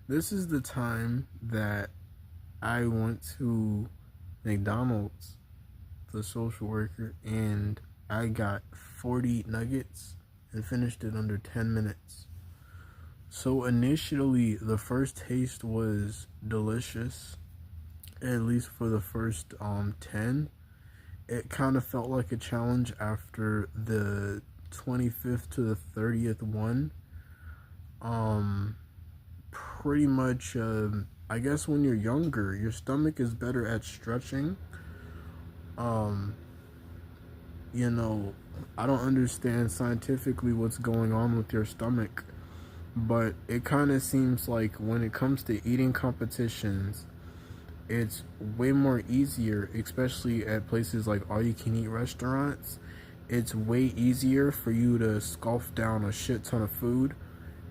This is the time that I went to McDonald's, the social worker, and I got 40 nuggets and finished it under 10 minutes. So initially, the first taste was delicious, at least for the first 10. It kind of felt like a challenge after the 25th to the 30th one. Um, Pretty much, I guess when you're younger, your stomach is better at stretching. Um, you know, I don't understand scientifically what's going on with your stomach, but it kind of seems like when it comes to eating competitions, it's way more easier, especially at places like all you can eat restaurants. It's way easier for you to scoff down a shit ton of food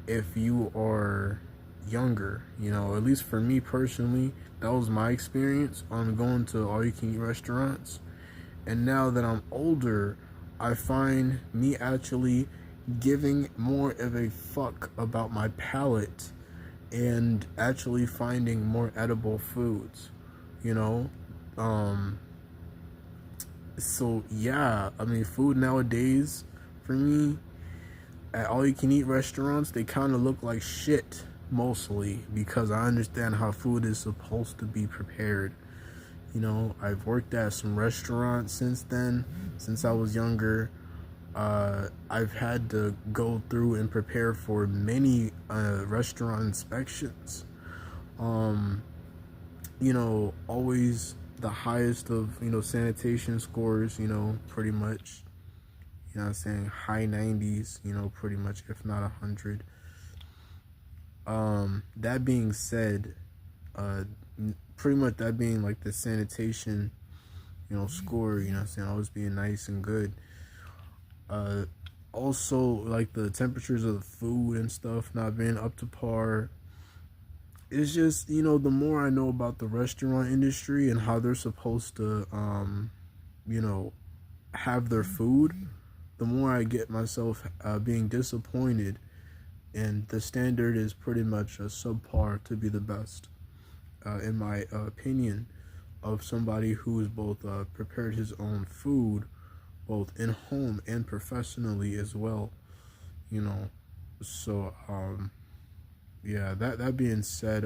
if you are younger. At least for me personally, that was my experience on going to all you can eat restaurants. And now that I'm older, I find me actually giving more of a fuck about my palate and actually finding more edible foods, you know? Um, so yeah, I mean, food nowadays for me at all you can eat restaurants, they kind of look like shit mostly because I understand how food is supposed to be prepared. I've worked at some restaurants since then, since I was younger. I've had to go through and prepare for many restaurant inspections. Um, Always the highest of, sanitation scores, pretty much. I'm saying high 90s, pretty much, if not 100. That being said, uh, pretty much that being like the sanitation, score, always being nice and good. Uh, Also, like the temperatures of the food and stuff not being up to par. It's just, the more I know about the restaurant industry and how they're supposed to, you know, have their food, the more I get myself being disappointed, and the standard is pretty much a subpar to be the best, in my opinion, of somebody who has both prepared his own food, both in home and professionally as well. You know, so yeah. That being said,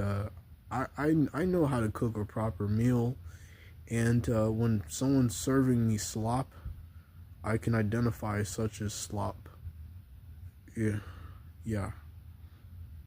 I know how to cook a proper meal, and when someone's serving me slop, I can identify such as slop. Yeah, yeah.